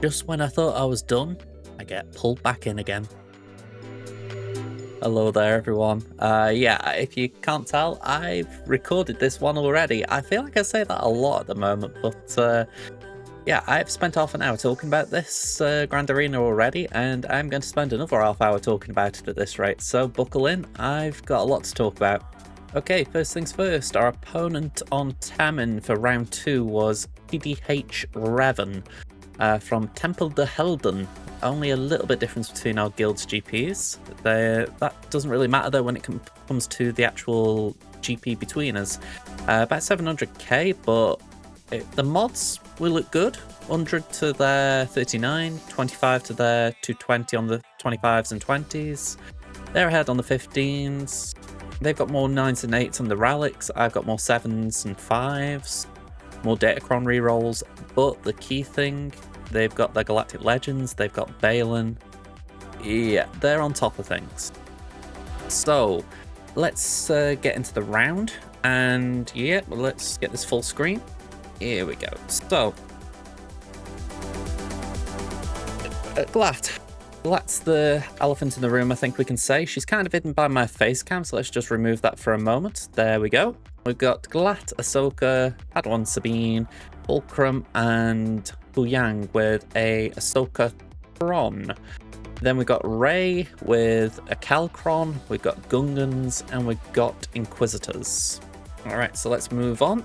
just when I thought I was done, I get pulled back in again. Hello there, everyone. Yeah, if you can't tell, I've recorded this one already. I feel like I say that a lot at the moment, but yeah, I've spent half an hour talking about this Grand Arena already, and I'm going to spend another half hour talking about it at this rate, so buckle in, I've got a lot to talk about. Okay, first things first, our opponent on Temmin for round 2 was PDH Revan from Temple de Helden. Only a little bit difference between our guild's GPs. That doesn't really matter though when it comes to the actual GP between us. About 700k, but the mods will look good. 100 to their 39, 25 to their 220 on the 25s and 20s. They're ahead on the 15s. They've got more 9s and 8s on the relics. I've got more 7s and 5s. More Datacron rerolls. But the key thing, they've got the Galactic Legends. They've got Balin. Yeah, they're on top of things. So, let's get into the round. And yeah, let's get this full screen. Here we go. So, Glat's the elephant in the room, I think we can say. She's kind of hidden by my face cam, so let's just remove that for a moment. There we go. We've got Glat, Ahsoka, Padawan Sabine, Fulcrum, and Huyang with a Ahsoka Thron. Then we've got Rey with a Calcron, we've got Gungans, and we've got Inquisitors. Alright, so let's move on.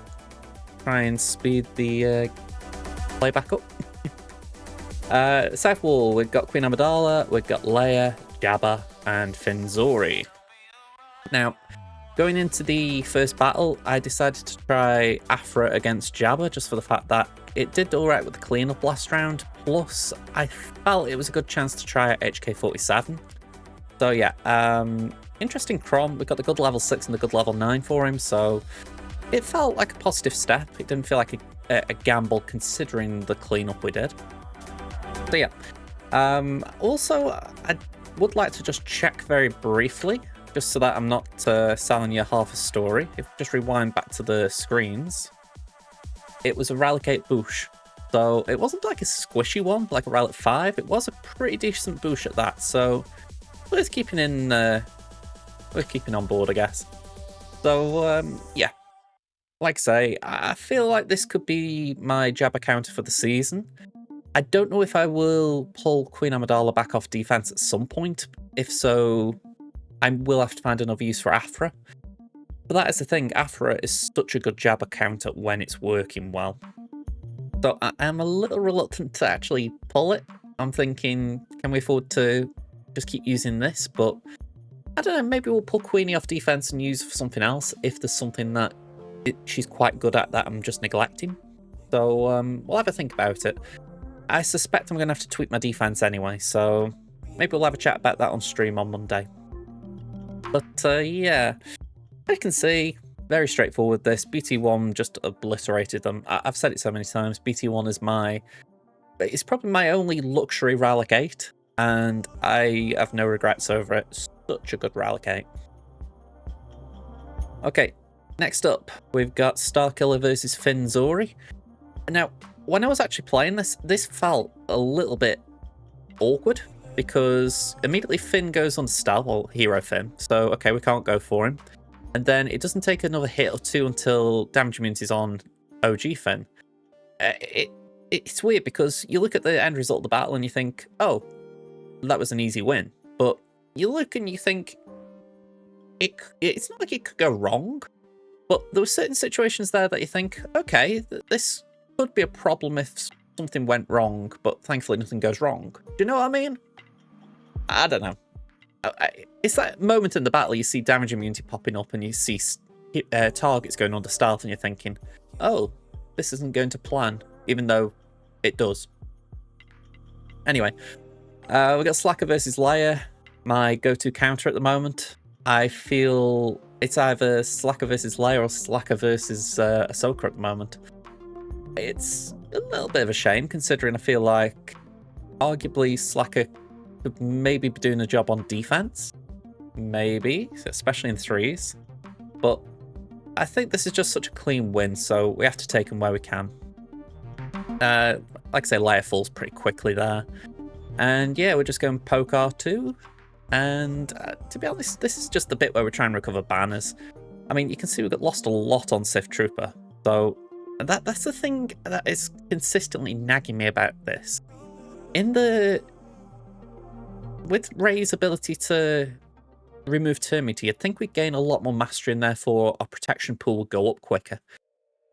Try and speed the playback up. South Wall, we've got Queen Amidala, we've got Leia, Jabba, and Finzori. Now, going into the first battle, I decided to try Aphra against Jabba, just for the fact that it did alright with the cleanup last round, plus I felt it was a good chance to try HK47. So yeah, interesting Crom, we got the good level 6 and the good level 9 for him, so it felt like a positive step. It didn't feel like a gamble considering the cleanup we did. So yeah, also I would like to just check very briefly, just so that I'm not selling you half a story. If just rewind back to the screens, it was a Relic 8 Boosh. So it wasn't like a squishy one, like a Relic 5. It was a pretty decent Boosh at that. So worth keeping on board, I guess. So yeah, like I say, I feel like this could be my Jabba counter for the season. I don't know if I will pull Queen Amidala back off defense at some point. If so, I will have to find another use for Aphra. But that is the thing, Aphra is such a good Jabba counter when it's working well. So I am a little reluctant to actually pull it. I'm thinking, can we afford to just keep using this? But I don't know, maybe we'll pull Queenie off defense and use for something else if there's something that she's quite good at that I'm just neglecting. So we'll have a think about it. I suspect I'm going to have to tweak my defense anyway, so maybe we'll have a chat about that on stream on Monday. But yeah, I can see, very straightforward this. BT1 just obliterated them. I've said it so many times, BT1 is it's probably my only luxury Relic 8, and I have no regrets over it. Such a good Relic 8. Okay, next up, we've got Starkiller versus Finzori. Now, when I was actually playing this felt a little bit awkward, because immediately Finn goes on stealth, well, Hero Finn, so okay, we can't go for him. And then it doesn't take another hit or two until damage immunity is on OG Finn. It's weird, because you look at the end result of the battle and you think, oh, that was an easy win. But you look and you think, it's not like it could go wrong, but there were certain situations there that you think, okay, this could be a problem if something went wrong, but thankfully nothing goes wrong. Do you know what I mean? I don't know. It's that moment in the battle you see damage immunity popping up and you see targets going under stealth and you're thinking, oh, this isn't going to plan, even though it does. Anyway, we got Slacker versus Leia, my go-to counter at the moment. I feel it's either Slacker versus Leia or Slacker versus Ahsoka at the moment. It's a little bit of a shame, considering I feel like arguably Slacker could maybe be doing a job on defense. Maybe, especially in threes. But I think this is just such a clean win, so we have to take them where we can. like I say, Leia falls pretty quickly there. And yeah, we're just going poke R2. And to be honest, this is just the bit where we're trying to recover banners. I mean, you can see we got lost a lot on Sith Trooper. So that's the thing that is consistently nagging me about this. With Rey's ability to remove turn meter, you'd think we'd gain a lot more mastery and therefore our protection pool would go up quicker.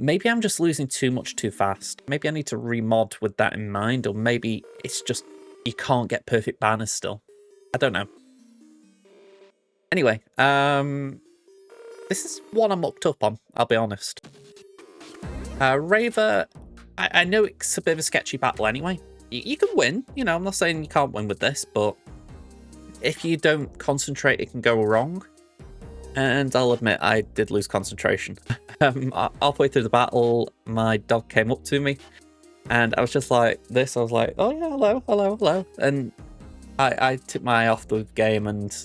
Maybe I'm just losing too much too fast. Maybe I need to remod with that in mind, or maybe it's just you can't get perfect banners still. I don't know. Anyway, this is one I'm mucked up on, I'll be honest. Raver, I know it's a bit of a sketchy battle anyway. You can win, you know, I'm not saying you can't win with this, but if you don't concentrate, it can go wrong. And I'll admit, I did lose concentration. Halfway through the battle, my dog came up to me, and I was just like this. I was like, oh yeah, hello, hello, hello. And I took my eye off the game, and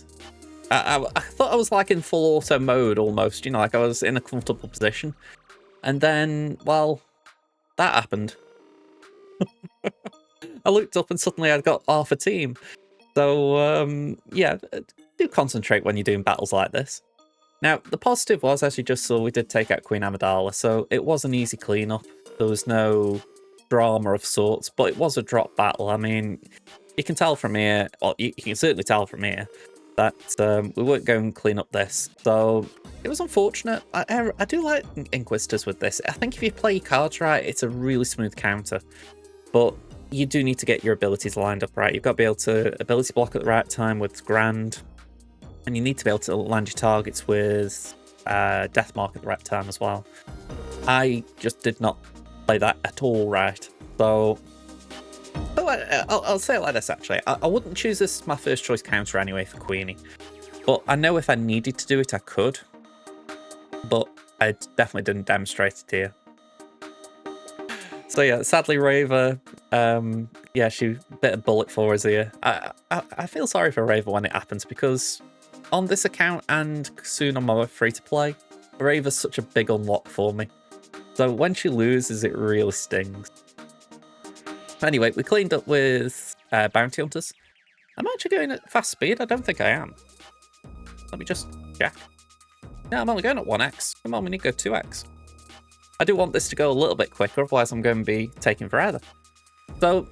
I thought I was like in full auto mode almost, you know, like I was in a comfortable position. And then, well, that happened. I looked up and suddenly I'd got half a team. So, yeah, do concentrate when you're doing battles like this. Now, the positive was, as you just saw, we did take out Queen Amidala, so it was an easy cleanup. There was no drama of sorts, but it was a drop battle. I mean, you can tell from here, well, you can certainly tell from here, that we weren't going to clean up this. So, it was unfortunate. I do like Inquisitors with this. I think if you play your cards right, it's a really smooth counter. But you do need to get your abilities lined up right. You've got to be able to ability block at the right time with Grand. And you need to be able to land your targets with Death Mark at the right time as well. I just did not play that at all right. So, I'll say it like this actually. I wouldn't choose this as my first choice counter anyway for Queenie. But I know if I needed to do it, I could. But I definitely didn't demonstrate it here. So yeah, sadly Raver, yeah, she bit a bullet for us here. I feel sorry for Raver when it happens, because on this account and soon on my free-to-play, Raver's such a big unlock for me. So when she loses, it really stings. Anyway, we cleaned up with Bounty Hunters. I'm actually going at fast speed. I don't think I am. Let me just check. Yeah, I'm only going at 1x. Come on, we need to go 2x. I do want this to go a little bit quicker, otherwise I'm going to be taking forever. So,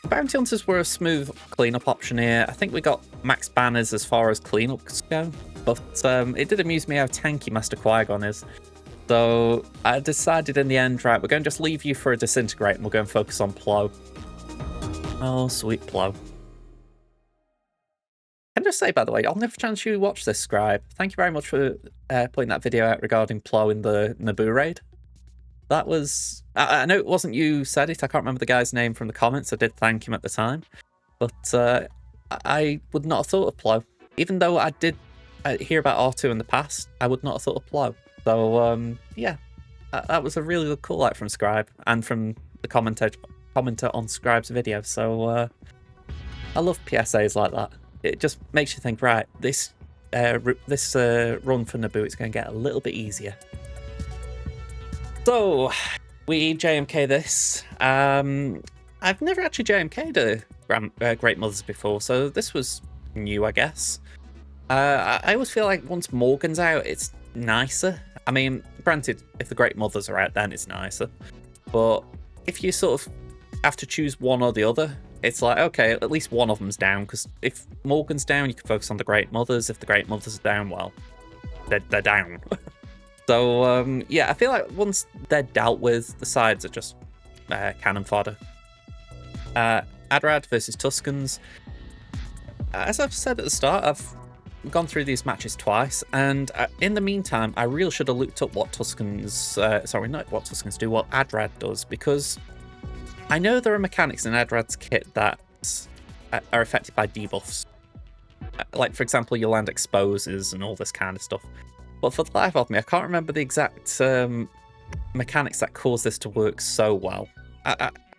Bounty Hunters were a smooth cleanup option here. I think we got max banners as far as cleanups go, but it did amuse me how tanky Master Qui-Gon is. So, I decided in the end, right, we're going to just leave you for a Disintegrate and we'll go and focus on Plo. Oh, sweet Plo. Can I just say, by the way, on the off chance you watch this, Scribe, thank you very much for putting that video out regarding Plo in the Naboo raid. That was... I know it wasn't you said it, I can't remember the guy's name from the comments, I did thank him at the time. But I would not have thought of Plo. Even though I did hear about R2 in the past, I would not have thought of Plo. So, yeah, that was a really good call-out from Scribe, and from the commenter on Scribe's video, so I love PSAs like that. It just makes you think, right, this run for Naboo is going to get a little bit easier. So, we JMK this. I've never actually JMK'd a Great Mothers before, so this was new, I guess. I always feel like once Morgan's out, it's nicer. I mean, granted, if the Great Mothers are out, then it's nicer. But if you sort of have to choose one or the other, it's like, okay, at least one of them's down, because if Morgan's down, you can focus on the Great Mothers. If the Great Mothers are down, well, they're down. So, yeah, I feel like once they're dealt with, the sides are just cannon fodder. Adrad versus Tuskens. As I've said at the start, I've gone through these matches twice, and in the meantime, I really should have looked up what Tuskens... sorry, not what Tuskens do, what Adrad does, because I know there are mechanics in Adrad's kit that are affected by debuffs. Like, for example, your land exposes and all this kind of stuff. But for the life of me, I can't remember the exact mechanics that cause this to work so well.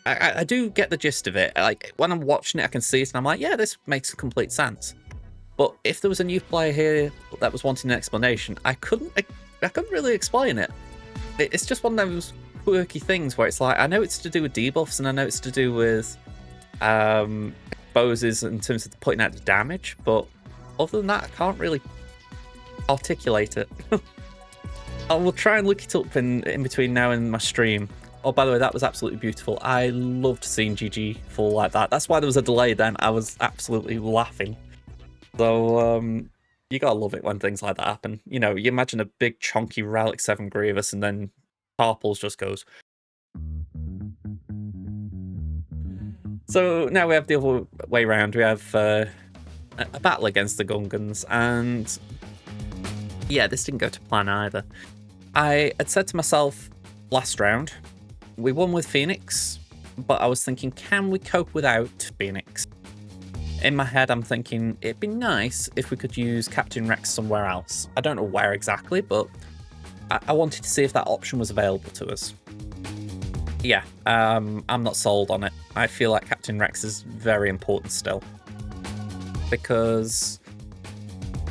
I do get the gist of it. Like, when I'm watching it, I can see it, and I'm like, yeah, this makes complete sense. But if there was a new player here that was wanting an explanation, I couldn't really explain it. It's just one of those quirky things where it's like, I know it's to do with debuffs and I know it's to do with bows in terms of putting out the damage, but other than that, I can't really articulate it. I will try and look it up in between now and my stream. Oh, by the way, that was absolutely beautiful. I loved seeing GG fall like that. That's why there was a delay then. I was absolutely laughing. So, you gotta love it when things like that happen. You know, you imagine a big chunky Relic 7 Grievous and then Tarples just goes. So now we have the other way around. We have a battle against the Gungans, and yeah, this didn't go to plan either. I had said to myself last round, we won with Phoenix, but I was thinking, can we cope without Phoenix? In my head, I'm thinking it'd be nice if we could use Captain Rex somewhere else. I don't know where exactly, but I wanted to see if that option was available to us. Yeah, I'm not sold on it. I feel like Captain Rex is very important still. Because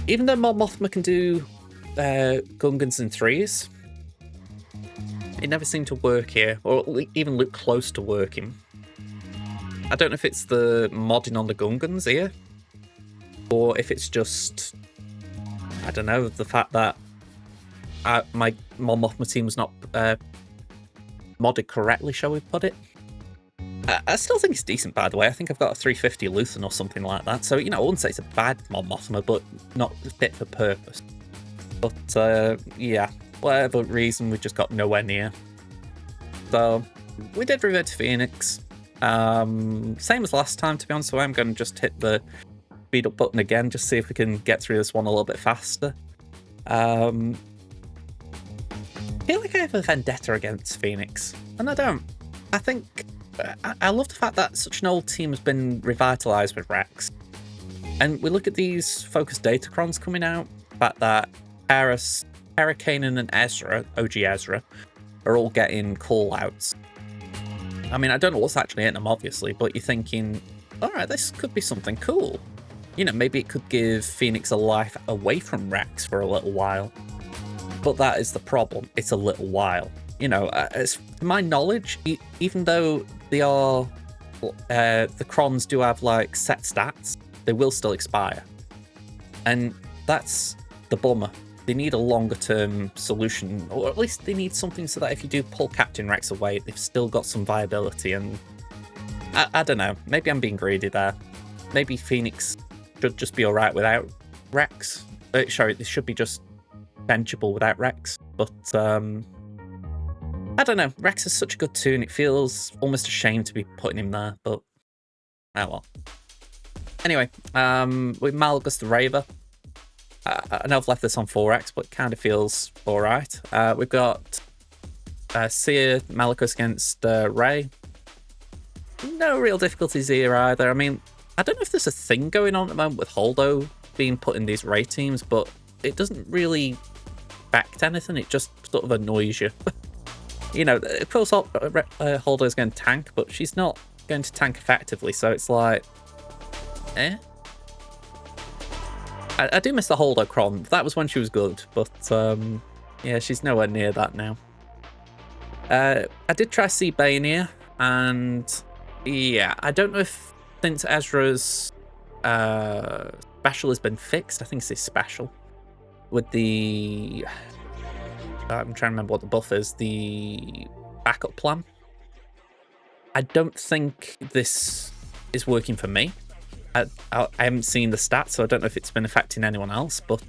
even though Mon Mothma can do Gungans in 3s, it never seemed to work here, or even look close to working. I don't know if it's the modding on the Gungans here, or if it's just, I don't know, the fact that my Mon Mothma team was not modded correctly, shall we put it. I still think it's decent, by the way. I think I've got a 350 Luthen or something like that. So, you know, I wouldn't say it's a bad Mon Mothma, but not fit for purpose. But, yeah, whatever reason, we just got nowhere near. So, we did revert to Phoenix. Same as last time, to be honest, so I'm going to just hit the speed up button again, just see if we can get through this one a little bit faster. I feel like I have a vendetta against Phoenix, and I don't. I think I love the fact that such an old team has been revitalized with Rex. And we look at these focused datacrons coming out, the fact that Paris, Kanan, and Ezra, OG Ezra, are all getting call-outs. I mean, I don't know what's actually in them, obviously, but you're thinking, all right, this could be something cool. You know, maybe it could give Phoenix a life away from Rex for a little while. But that is the problem. It's a little while. You know, as to my knowledge, even though they are, the crons do have like set stats, they will still expire. And that's the bummer. They need a longer term solution, or at least they need something so that if you do pull Captain Rex away, they've still got some viability. And I don't know, maybe I'm being greedy there. Maybe Phoenix should just be alright without Rex. Sorry, this should be just benchable without Rex. But I don't know, Rex is such a good toon, it feels almost a shame to be putting him there, but oh well. Anyway, with Malgus the Raver, I know I've left this on 4x, but it kind of feels alright. We've got Seer Malachus against Rey. No real difficulties here either. I mean, I don't know if there's a thing going on at the moment with Holdo being put in these Rey teams, but it doesn't really affect anything, it just sort of annoys you. You know, of course Holdo's going to tank, but she's not going to tank effectively, so it's like, eh? I do miss the Holdo Cron. That was when she was good, but yeah, she's nowhere near that now. I did try see Bane here, and yeah, I don't know if since Ezra's special has been fixed, I think it's his special, with the, I'm trying to remember what the buff is, the backup plan. I don't think this is working for me. I haven't seen the stats, so I don't know if it's been affecting anyone else, but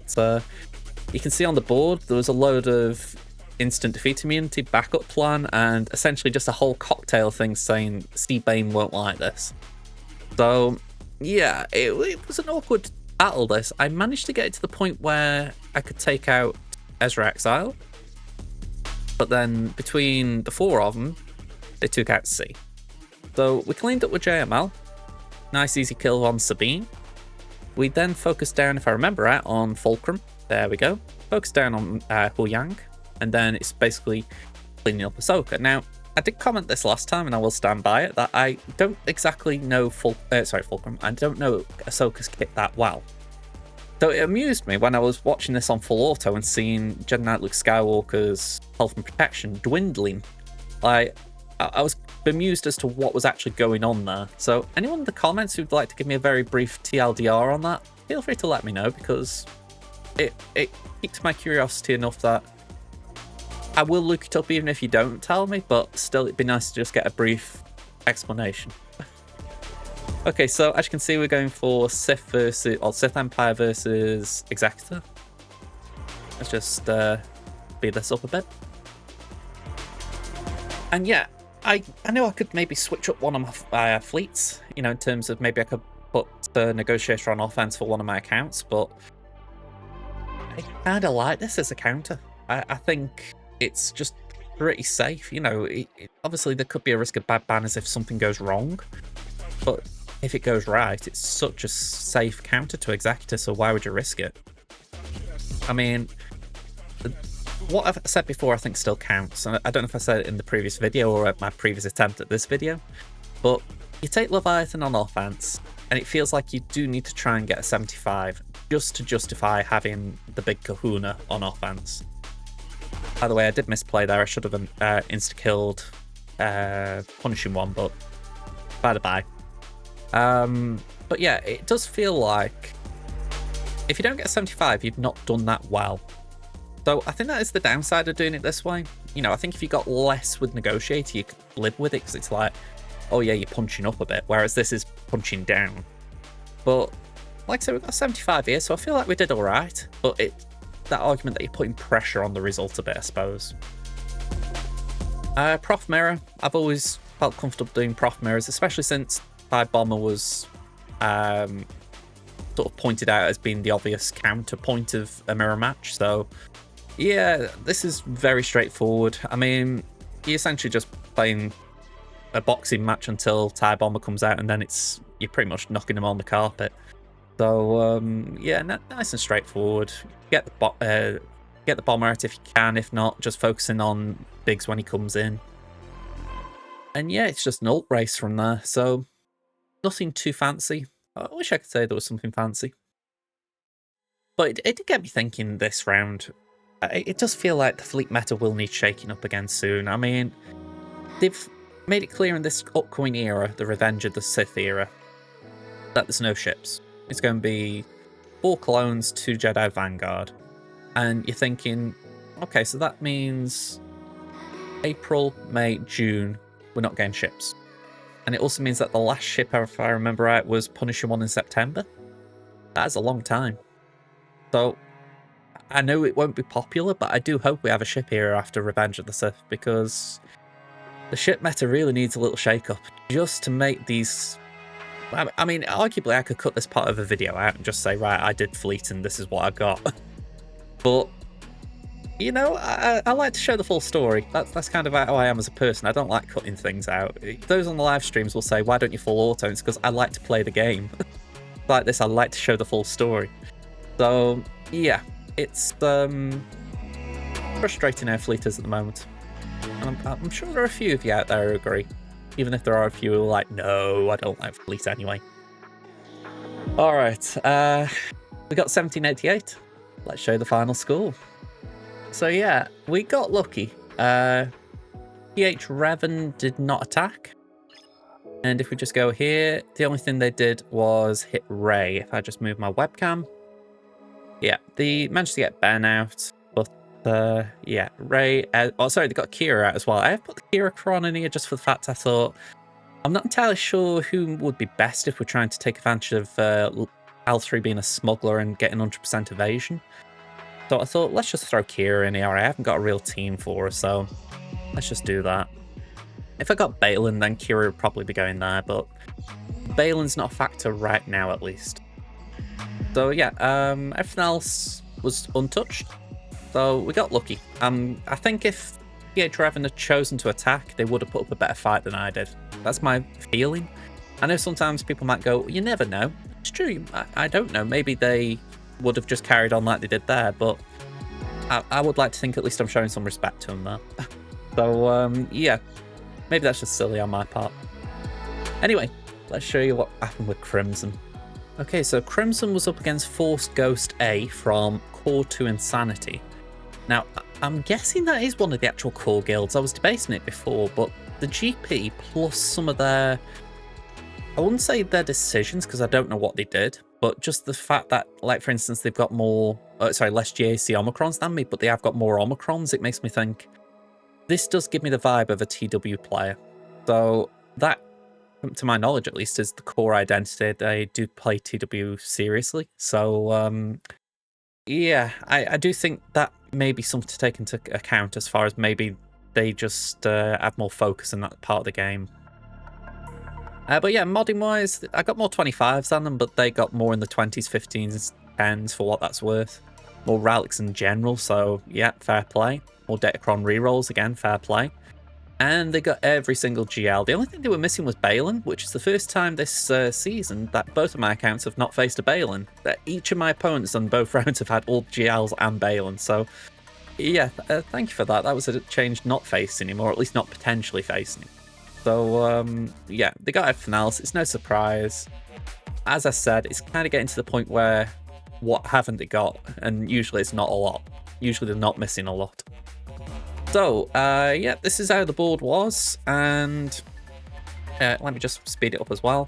you can see on the board there was a load of instant defeat immunity backup plan and essentially just a whole cocktail thing saying C-Bane won't like this. So yeah, it was an awkward battle this. I managed to get it to the point where I could take out Ezra Exile, but then between the four of them, they took out C. So we cleaned up with JML. Nice easy kill on Sabine. We then focused down, if I remember right, on Fulcrum. There we go. Focused down on Hu Yang. And then it's basically cleaning up Ahsoka. Now, I did comment this last time, and I will stand by it, that I don't exactly know Fulcrum. I don't know Ahsoka's kit that well. So it amused me when I was watching this on full auto and seeing Jedi Knight Luke Skywalker's health and protection dwindling Like, I was bemused as to what was actually going on there. So anyone in the comments who'd like to give me a very brief TLDR on that, feel free to let me know, because it piqued my curiosity enough that I will look it up even if you don't tell me, but still it'd be nice to just get a brief explanation. Okay, so as you can see, we're going for Sith Empire versus Executor. Let's just speed this up a bit. And yeah, I know I could maybe switch up one of my fleets, you know, in terms of maybe I could put the Negotiator on offense for one of my accounts, but I kind of like this as a counter. I think it's just pretty safe. You know, obviously there could be a risk of bad banners if something goes wrong, but if it goes right, it's such a safe counter to Executor, so why would you risk it? I mean, what I've said before I think still counts, and I don't know if I said it in the previous video or at my previous attempt at this video, but you take Leviathan on offense, and it feels like you do need to try and get a 75 just to justify having the big kahuna on offense. By the way, I did misplay there. I should have insta-killed Punishing One, but by the by. But yeah, it does feel like if you don't get a 75, you've not done that well. So I think that is the downside of doing it this way. You know, I think if you got less with Negotiator, you could live with it, because it's like, oh yeah, you're punching up a bit, whereas this is punching down. But like I said, we've got 75 here, so I feel like we did all right. But that argument that you're putting pressure on the result a bit, I suppose. Prof Mirror, I've always felt comfortable doing Prof Mirrors, especially since TIE Bomber was sort of pointed out as being the obvious counterpoint of a mirror match. So yeah, this is very straightforward. I mean, you're essentially just playing a boxing match until TIE Bomber comes out, and then you're pretty much knocking him on the carpet. So yeah, nice and straightforward. Get the bomber out if you can. If not, just focusing on Biggs when he comes in. And yeah, it's just an ult race from there. So nothing too fancy. I wish I could say there was something fancy. But it did get me thinking this round. It does feel like the fleet meta will need shaking up again soon. I mean, they've made it clear in this upcoming era, the Revenge of the Sith era, that there's no ships. It's going to be 4 clones, 2 Jedi Vanguard. And you're thinking, okay, so that means April, May, June, we're not getting ships. And it also means that the last ship, if I remember right, was Punisher 1 in September. That's a long time. So I know it won't be popular, but I do hope we have a ship here after Revenge of the Sith, because the ship meta really needs a little shake-up just to make these... I mean, arguably I could cut this part of a video out and just say, right, I did fleet and this is what I got. But, you know, I like to show the full story. That's kind of how I am as a person. I don't like cutting things out. Those on the live streams will say, why don't you full auto? It's because I like to play the game. Like this, I like to show the full story. So, yeah, it's frustrating how fleet is at the moment. And I'm sure there are a few of you out there who agree. Even if there are a few who are like, no, I don't like fleet anyway. Alright, we got 1788. Let's show the final score. So yeah, we got lucky. PH Revan did not attack. And if we just go here, the only thing they did was hit Ray. If I just move my webcam. Yeah, they managed to get Ben out. But yeah, Ray... oh, sorry, they got Kira out as well. I have put the Kira Kron in here just for the fact I thought... I'm not entirely sure who would be best if we're trying to take advantage of L3 being a smuggler and getting 100% evasion. So I thought, let's just throw Kira in here. I haven't got a real team for her, so let's just do that. If I got Balin, then Kira would probably be going there, but Balin's not a factor right now, at least. So yeah, everything else was untouched. So we got lucky. I think if PH Revan had chosen to attack, they would have put up a better fight than I did. That's my feeling. I know sometimes people might go, you never know. It's true, I don't know. Maybe they would have just carried on like they did there, but I would like to think at least I'm showing some respect to them there. So, yeah, maybe that's just silly on my part. Anyway, let's show you what happened with Crimson. Okay, so Crimson was up against Force Ghost A from Core 2 Insanity. Now, I'm guessing that is one of the actual core guilds. I was debating it before, but the GP plus some of their... I wouldn't say their decisions, because I don't know what they did, but just the fact that, like, for instance, they've got more... less GAC Omicrons than me, but they have got more Omicrons. It makes me think, this does give me the vibe of a TW player. So that, to my knowledge at least, is the core identity. They do play TW seriously. So, yeah, I do think that may be something to take into account as far as maybe they just have more focus in that part of the game. But yeah, modding-wise, I got more 25s than them, but they got more in the 20s, 15s, 10s for what that's worth. More relics in general, so yeah, fair play. More Datacron rerolls, again, fair play. And they got every single GL. The only thing they were missing was Balin, which is the first time this season that both of my accounts have not faced a Balin. That each of my opponents on both rounds have had all GLs and Balin, so yeah, thank you for that. That was a change not facing him, or at least not potentially facing him. So, yeah, they got everything else. It's no surprise. As I said, it's kind of getting to the point where what haven't they got? And usually it's not a lot. Usually they're not missing a lot. So, yeah, this is how the board was. And let me just speed it up as well.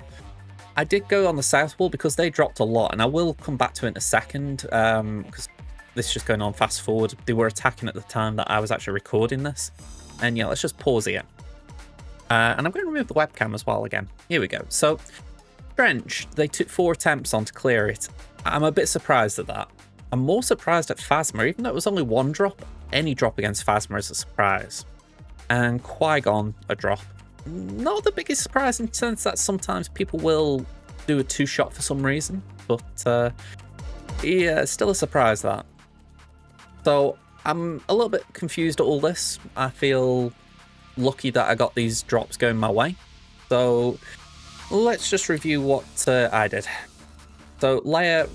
I did go on the south wall because they dropped a lot. And I will come back to it in a second. Because this is just going on fast forward. They were attacking at the time that I was actually recording this. And yeah, let's just pause here. And I'm going to remove the webcam as well again. Here we go. So, Trench, they took 4 attempts on to clear it. I'm a bit surprised at that. I'm more surprised at Phasma, even though it was only 1 drop. Any drop against Phasma is a surprise. And Qui-Gon, a drop. Not the biggest surprise in the sense that sometimes people will do a 2-shot for some reason. But, yeah, still a surprise that. So, I'm a little bit confused at all this. I feel lucky that I got these drops going my way. So let's just review what I did. So Leia,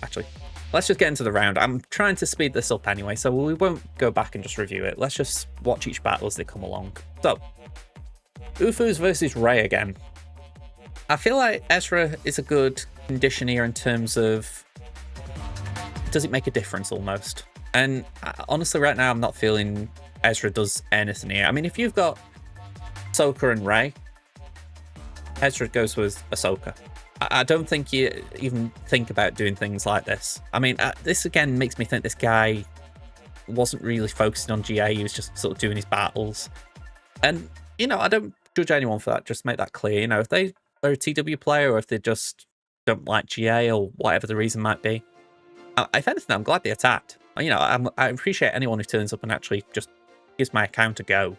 actually, let's just get into the round. I'm trying to speed this up anyway, so we won't go back and just review it. Let's just watch each battle as they come along. So, Ufus versus Rey again. I feel like Ezra is a good condition here in terms of, does it make a difference almost? And honestly, right now, I'm not feeling Ezra does anything here. I mean, if you've got Ahsoka and Rey, Ezra goes with Ahsoka. I don't think you even think about doing things like this. I mean, this again makes me think this guy wasn't really focusing on GA. He was just sort of doing his battles. And, you know, I don't judge anyone for that. Just make that clear. You know, if they are a TW player or if they just don't like GA or whatever the reason might be. If anything, I'm glad they attacked. You know, I appreciate anyone who turns up and actually just gives my account a go.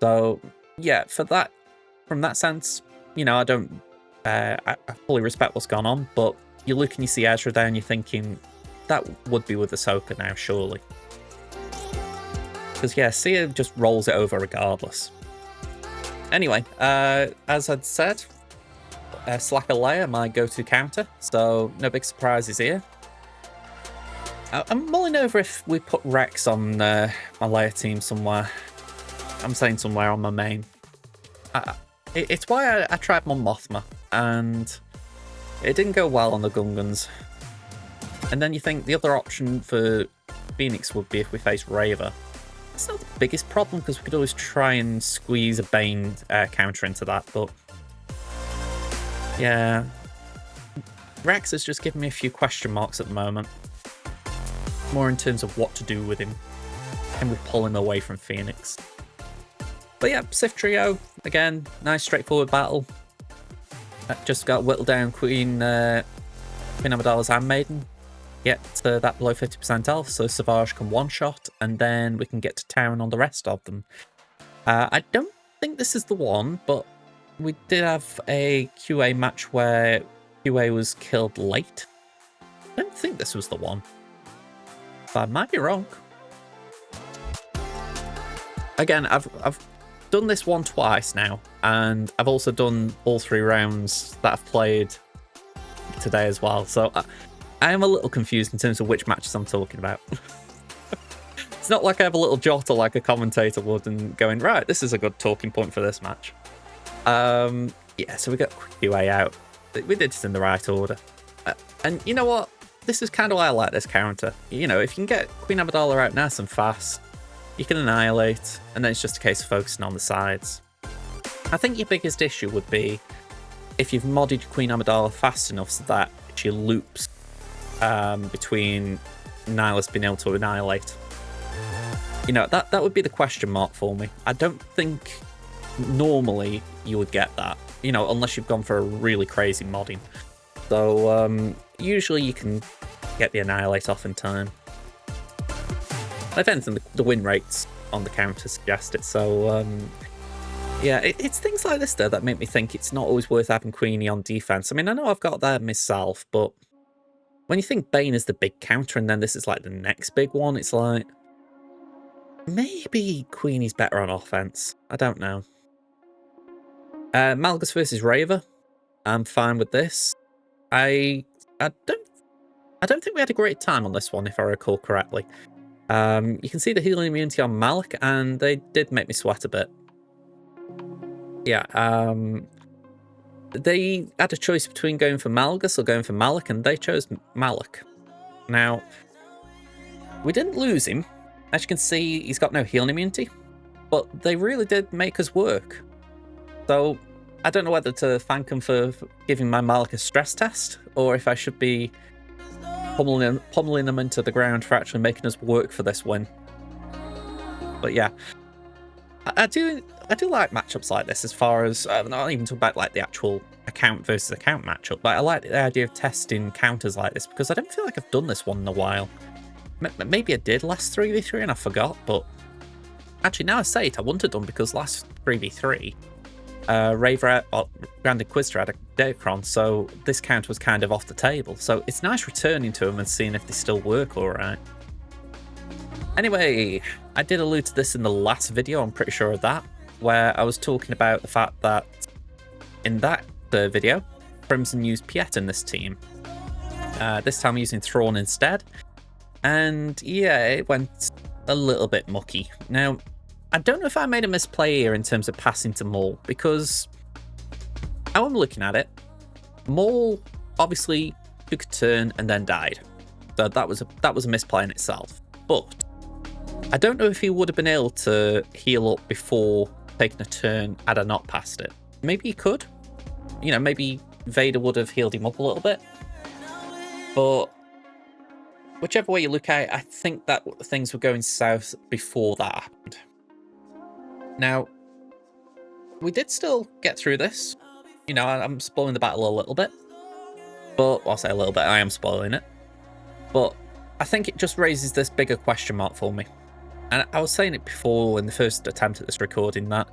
So yeah, for that, from that sense, you know, I don't, I fully respect what's gone on, but you look and you see Ezra there and you're thinking, that would be with Ahsoka now, surely. Because yeah, Sia just rolls it over regardless. Anyway, as I'd said, Slacker Leia, my go-to counter, so no big surprises here. I'm mulling over if we put Rex on my Leia team somewhere. I'm saying somewhere on my main. It's why I tried Mon Mothma, and it didn't go well on the Gungans. And then you think the other option for Phoenix would be if we face Raver. It's not the biggest problem, because we could always try and squeeze a Bane counter into that, but yeah. Rex has just given me a few question marks at the moment. More in terms of what to do with him. Can we pull him away from Phoenix? But yeah, Sith Trio, again, nice straightforward battle. Just got whittled down Queen Amidala's Handmaiden. Get that below 50% health, so Savage can one-shot, and then we can get to town on the rest of them. I don't think this is the one, but we did have a QA match where QA was killed late. I don't think this was the one. But I might be wrong. Again, I've done this one twice now, and I've also done all 3 rounds that I've played today as well. So I am a little confused in terms of which matches I'm talking about. It's not like I have a little jotter like a commentator would and going, right, this is a good talking point for this match. Yeah, so we got QA out. We did it in the right order. And you know what? this is kind of why I like this character. You know, if you can get Queen Amidala out nice and fast, you can annihilate, and then it's just a case of focusing on the sides. I think your biggest issue would be if you've modded Queen Amidala fast enough so that she loops between Nihilus being able to annihilate. You know, that would be the question mark for me. I don't think normally you would get that, you know, unless you've gone for a really crazy modding. So usually you can get the annihilate off in time. If anything, the win rates on the counter suggest it. So yeah, it's things like this though that make me think it's not always worth having Queenie on defense. I mean, I know I've got that myself, but when you think Bane is the big counter and then this is like the next big one, it's like maybe Queenie's better on offense. I don't know. Malgus versus Raver. I'm fine with this. I don't think we had a great time on this one, if I recall correctly. You can see the healing immunity on Malik, and they did make me sweat a bit. Yeah, they had a choice between going for Malgus or going for Malik, and they chose Malik. Now, we didn't lose him. As you can see, he's got no healing immunity, but they really did make us work. So I don't know whether to thank them for giving my Malik a stress test, or if I should be pummeling them into the ground for actually making us work for this win. But yeah, I do like matchups like this, as far as not even talking about like the actual account versus account matchup, but I like the idea of testing counters like this because I don't feel like I've done this one in a while. Maybe I did last 3v3 and I forgot, but actually now I say it, I wouldn't have done, because last 3v3 Raver Branded Quizster had a Datacron, so this count was kind of off the table. So it's nice returning to them and seeing if they still work alright. Anyway, I did allude to this in the last video, I'm pretty sure of that, where I was talking about the fact that in that video, Crimson used Piet in this team. This time using Thrawn instead. And yeah, it went a little bit mucky. Now, I don't know if I made a misplay here in terms of passing to Maul, because how I'm looking at it, Maul obviously took a turn and then died. So that was a misplay in itself. But I don't know if he would have been able to heal up before taking a turn had I not passed it. Maybe he could. You know, maybe Vader would have healed him up a little bit. But whichever way you look at it, I think that things were going south before that happened. Now, we did still get through this. You know, I'm spoiling the battle a little bit. But, well, I'll say a little bit, I am spoiling it. But I think it just raises this bigger question mark for me. And I was saying it before in the first attempt at this recording that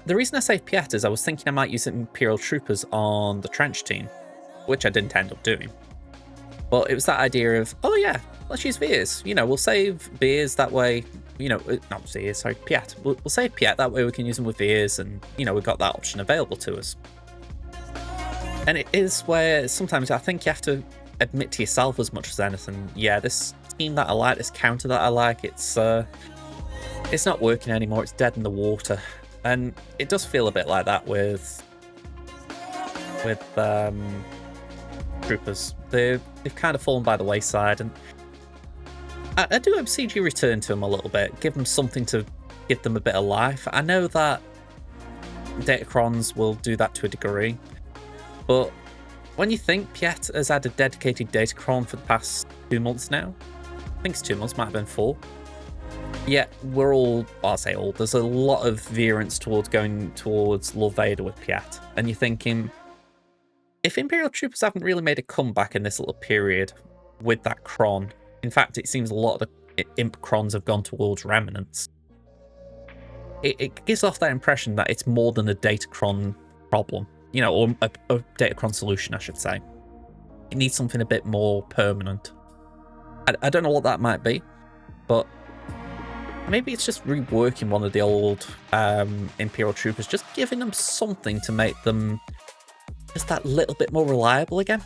the reason I saved Piet is I was thinking I might use Imperial Troopers on the trench team, which I didn't end up doing. But it was that idea of, oh yeah, let's use Veers. You know, we'll save Veers that way. You know, not Veers, sorry, Piet. We'll save Piet, that way we can use them with Veers, and, you know, we've got that option available to us. And it is where sometimes I think you have to admit to yourself as much as anything, yeah, this team that I like, this counter that I like, it's not working anymore, it's dead in the water. And it does feel a bit like that with Troopers. They've kind of fallen by the wayside, and I do hope CG return to them a little bit, give them something to give them a bit of life. I know that Datacrons will do that to a degree, but when you think Piet has had a dedicated Datacron for the past 2 months now, I think it's 2 months, might have been 4. Yeah, we're all, well, I'll say all, there's a lot of veerance towards going towards Lord Vader with Piet, and you're thinking, if Imperial Troopers haven't really made a comeback in this little period with that Cron, in fact, it seems a lot of the Imp Crons have gone towards Remnants, it gives off that impression that it's more than a Datacron problem, you know, or a Datacron solution, I should say. It needs something a bit more permanent. I don't know what that might be, but maybe it's just reworking one of the old Imperial Troopers, just giving them something to make them just that little bit more reliable again.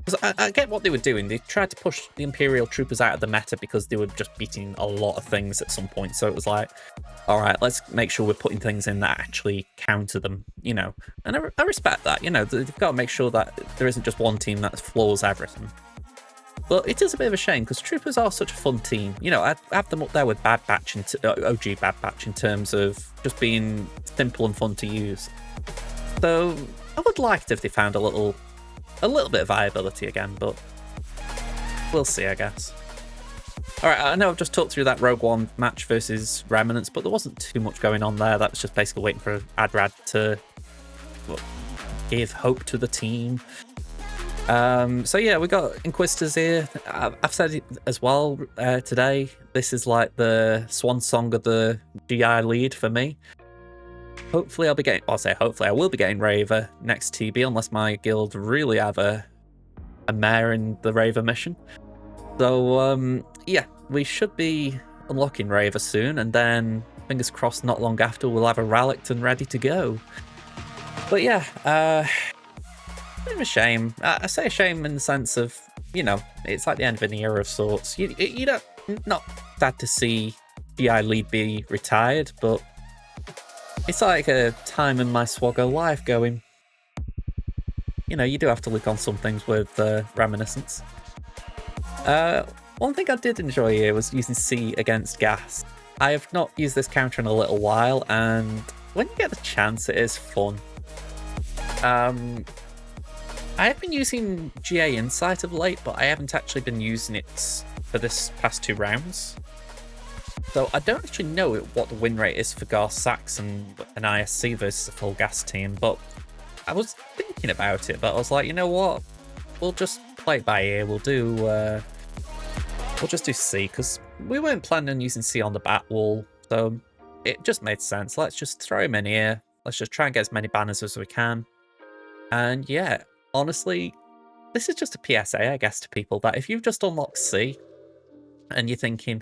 Because I get what they were doing. They tried to push the Imperial Troopers out of the meta because they were just beating a lot of things at some point. So it was like, all right, let's make sure we're putting things in that actually counter them, you know. And I respect that, you know. They've got to make sure that there isn't just one team that floors everything. But it is a bit of a shame because Troopers are such a fun team. You know, I'd have them up there with Bad Batch OG Bad Batch in terms of just being simple and fun to use. So I would like it if they found a little bit of viability again, but we'll see, I guess. All right, I know I've just talked through that Rogue One match versus Remnants, but there wasn't too much going on there. That was just basically waiting for Adrad to give hope to the team. So yeah, we got Inquisitors here. I've said it as well today. This is like the swan song of the GI lead for me. Hopefully I'll be getting, hopefully I will be getting Raver next TB unless my guild really have a mare in the Raver mission. So yeah, we should be unlocking Raver soon, and then fingers crossed not long after we'll have a Relicton ready to go. But yeah, bit of a shame. I say a shame in the sense of, you know, it's like the end of an era of sorts. You don't, not sad to see GI lead be retired, but it's like a time in my Swaggo life going. You know, you do have to look on some things with reminiscence. One thing I did enjoy here was using C against gas. I have not used this counter in a little while, and when you get the chance, it is fun. I have been using GA Insight of late, but I haven't actually been using it for this past 2 rounds. So I don't actually know what the win rate is for Gar Sax and an ISC versus a full gas team, but I was thinking about it, but I was like, you know what? We'll just play it by ear. We'll just do C, because we weren't planning on using C on the bat wall, so it just made sense. Let's just throw him in here. Let's just try and get as many banners as we can. And yeah, honestly, this is just a PSA, I guess, to people that if you've just unlocked C and you're thinking,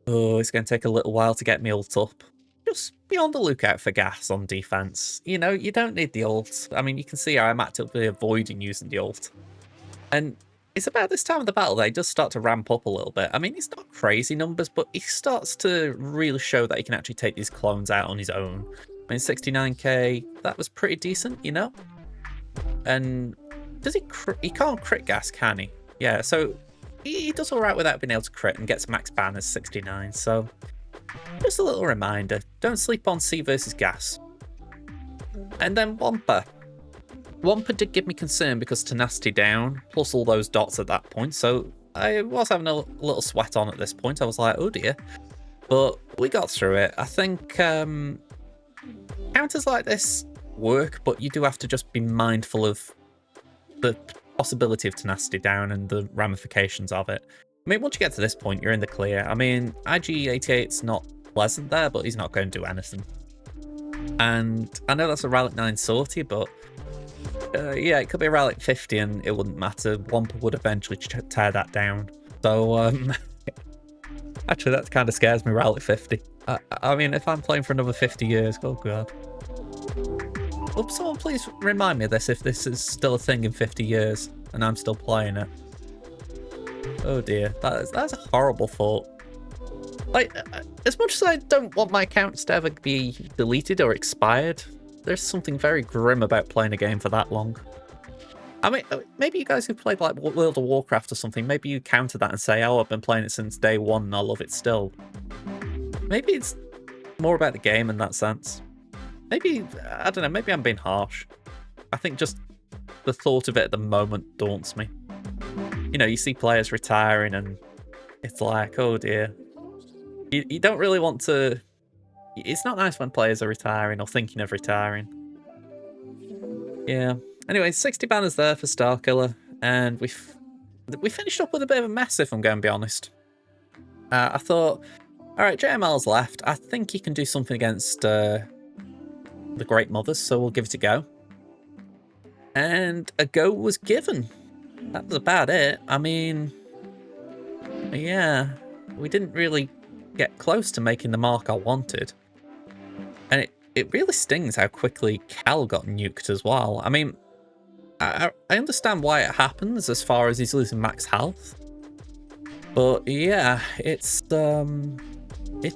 oh, it's going to take a little while to get me ult up, just be on the lookout for gas on defense. You know, you don't need the ult. I mean, you can see how I'm actively avoiding using the ult. And it's about this time of the battle that he does start to ramp up a little bit. I mean, it's not crazy numbers, but he starts to really show that he can actually take these clones out on his own. I mean, 69k, that was pretty decent, you know? And does he can't crit gas, can he? Yeah, so he does all right without being able to crit and gets max ban as 69. So just a little reminder, don't sleep on C versus gas. And then Wampa. Wampa did give me concern because tenacity down, plus all those dots at that point. So I was having a little sweat on at this point. I was like, oh dear. But we got through it. I think counters like this work, but you do have to just be mindful of the possibility of tenacity down and the ramifications of it. I mean, once you get to this point, you're in the clear. I mean, IG-88's not pleasant there, but he's not going to do anything. And I know that's a Relic 9 sortie, but yeah, it could be a Relic 50 and it wouldn't matter. Wampa would eventually tear that down. So, actually, that kind of scares me, Relic 50. I mean, if I'm playing for another 50 years, oh god. Oh, someone please remind me of this if this is still a thing in 50 years and I'm still playing it. Oh dear, that's a horrible thought. Like, as much as I don't want my accounts to ever be deleted or expired, there's something very grim about playing a game for that long. I mean, maybe you guys who played like World of Warcraft or something, maybe you counter that and say, oh, I've been playing it since day one and I love it still. Maybe it's more about the game in that sense. Maybe, I don't know, maybe I'm being harsh. I think just the thought of it at the moment daunts me. You know, you see players retiring and it's like, oh dear. You don't really want to... It's not nice when players are retiring or thinking of retiring. Yeah. Anyway, 60 banners there for Starkiller, and we finished up with a bit of a mess, if I'm going to be honest. I thought, all right, JML's left. I think he can do something against the Great Mothers, so we'll give it a go. And a go was given. That was about it. I mean, yeah, we didn't really get close to making the mark I wanted. And it really stings how quickly Cal got nuked as well. I mean, I understand why it happens as far as he's losing max health. But yeah, it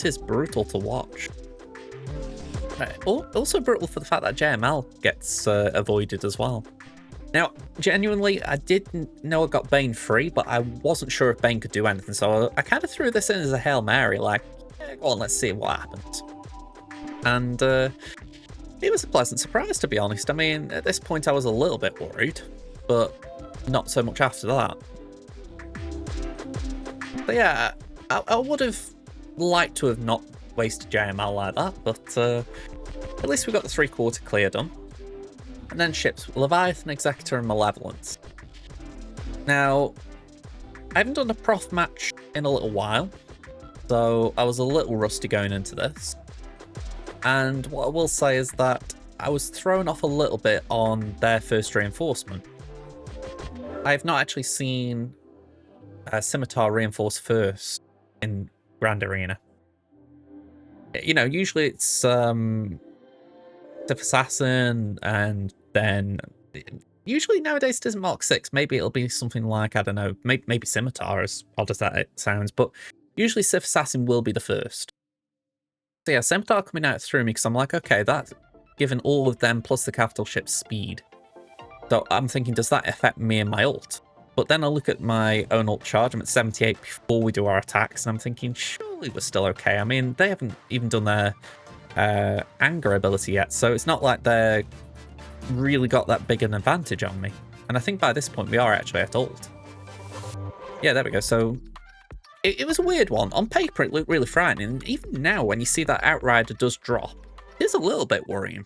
is brutal to watch. Also brutal for the fact that JML gets avoided as well. Now, genuinely, I didn't know I got Bane free, but I wasn't sure if Bane could do anything, so I kind of threw this in as a Hail Mary, like, yeah, go on, let's see what happens. And it was a pleasant surprise, to be honest. I mean, at this point I was a little bit worried, but not so much after that. But yeah, I would have liked to have not wasted JML like that, but at least we got the 3/4 clear done. And then ships Leviathan, Executor, and Malevolence. Now, I haven't done a prof match in a little while, so I was a little rusty going into this. And what I will say is that I was thrown off a little bit on their first reinforcement. I have not actually seen a Scimitar reinforce first in Grand Arena. You know, usually it's Sith Assassin, and then usually nowadays it isn't Mark 6. Maybe it'll be something like, I don't know, maybe Scimitar, as odd as that it sounds, but usually Sith Assassin will be the first. So yeah, Scimitar coming out through me because I'm like, okay, that's given all of them plus the capital ship's speed. So I'm thinking, does that affect me and my ult? But then I look at my own ult charge, I'm at 78 before we do our attacks, and I'm thinking, surely we're still okay. I mean, they haven't even done their anger ability yet, so it's not like they're really got that big an advantage on me. And I think by this point we are actually at ult. Yeah, there we go. So it was a weird one. On paper it looked really frightening, and even now when you see that Outrider does drop, it's a little bit worrying.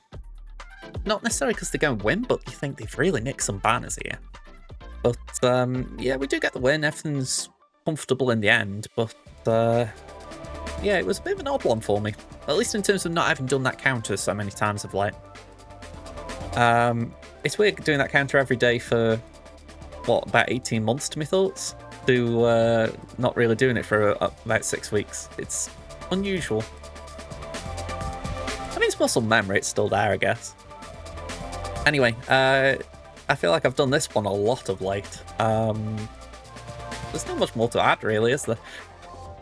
Not necessarily because they're going to win, but you think they've really nicked some banners here. But yeah, we do get the win. Everything's comfortable in the end, but yeah, it was a bit of an odd one for me. At least in terms of not having done that counter so many times of late. It's weird doing that counter every day for, what, about 18 months to my thoughts? To not really doing it for about 6 weeks. It's unusual. I mean, it's muscle memory, it's still there, I guess. Anyway, I feel like I've done this one a lot of late. There's not much more to add, really, is there?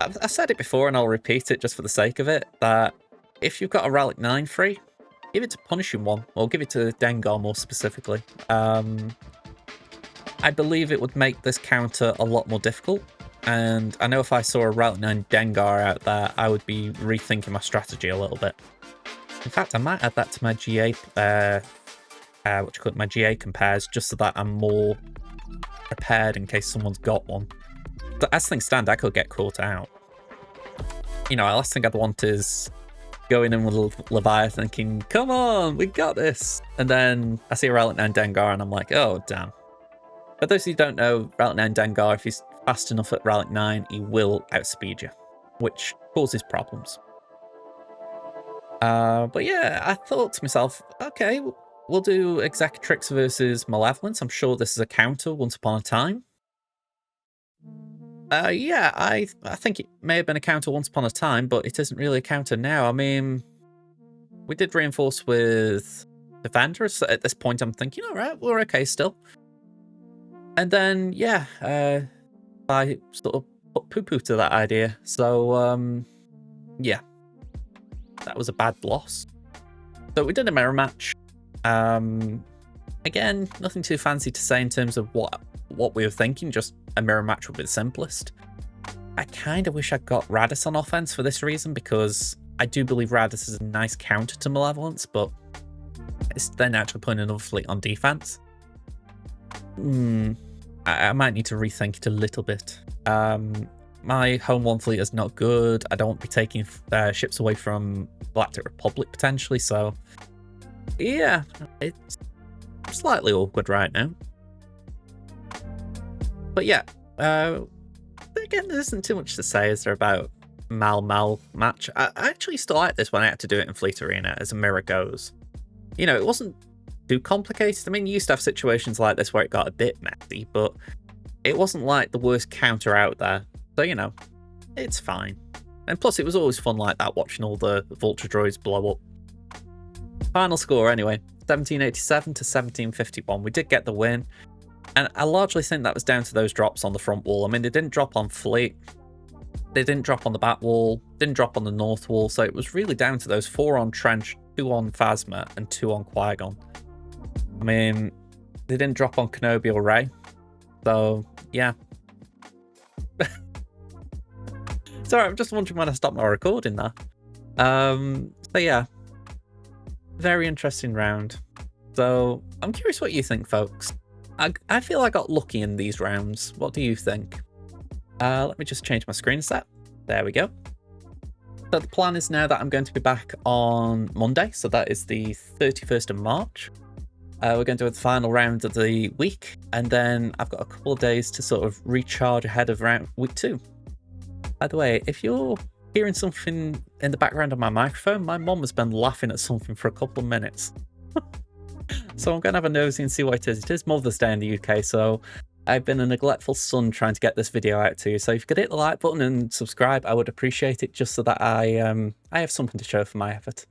I've said it before, and I'll repeat it just for the sake of it, that if you've got a Relic 9 free, give it to Punishing One, or give it to Dengar more specifically. I believe it would make this counter a lot more difficult, and I know if I saw a Relic 9 Dengar out there, I would be rethinking my strategy a little bit. In fact, I might add that to my GA, my GA compares, just so that I'm more prepared in case someone's got one. But as things stand, I could get caught out. You know, the last thing I'd want is going in with Leviathan thinking, come on, we got this. And then I see a Relic 9 Dengar and I'm like, oh, damn. For those who don't know, Relic 9 Dengar, if he's fast enough at Relic 9, he will outspeed you, which causes problems. But yeah, I thought to myself, okay, we'll do Executrix versus Malevolence. I'm sure this is a counter once upon a time. Yeah, I think it may have been a counter once upon a time, but it isn't really a counter now. I mean, we did reinforce with Defenders. At this point, I'm thinking, all right, we're okay still. And then, yeah, I sort of put poo-poo to that idea. So, yeah, that was a bad loss. So we did a mirror match. Again, nothing too fancy to say in terms of what we were thinking, just a mirror match would be the simplest. I kind of wish I got Radis on offense for this reason, because I do believe Radis is a nice counter to Malevolence, but it's then actually putting another fleet on defense. I might need to rethink it a little bit. My home one fleet is not good. I don't want to be taking ships away from Galactic Republic potentially, so yeah, it's slightly awkward right now. But yeah, again, there isn't too much to say, is there, about Mal match. I actually used to like this when I had to do it in Fleet Arena, as a mirror goes. You know, it wasn't too complicated. I mean, you used to have situations like this where it got a bit messy, but it wasn't like the worst counter out there. So, you know, it's fine. And plus, it was always fun like that, watching all the Vulture droids blow up. Final score, anyway, 1787 to 1751. We did get the win. And I largely think that was down to those drops on the front wall. I mean, they didn't drop on Fleet. They didn't drop on the back wall. Didn't drop on the north wall. So it was really down to those 4 on Trench, 2 on Phasma, and 2 on Qui-Gon. I mean, They didn't drop on Kenobi or Rey. So, yeah. Sorry, I'm just wondering when I stopped my recording there. So yeah. Very interesting round. So, I'm curious what you think, folks. I feel I got lucky in these rounds. What do you think? Let me just change my screen set. There we go. So the plan is now that I'm going to be back on Monday. So that is the 31st of March. We're going to do the final round of the week. And then I've got a couple of days to sort of recharge ahead of week 2. By the way, if you're hearing something in the background of my microphone, my mum has been laughing at something for a couple of minutes. So I'm going to have a nosy and see what it is. It is Mother's Day in the UK, so I've been a neglectful son trying to get this video out to you. So if you could hit the like button and subscribe, I would appreciate it, just so that I have something to show for my effort.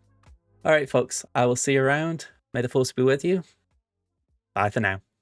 All right, folks, I will see you around. May the force be with you. Bye for now.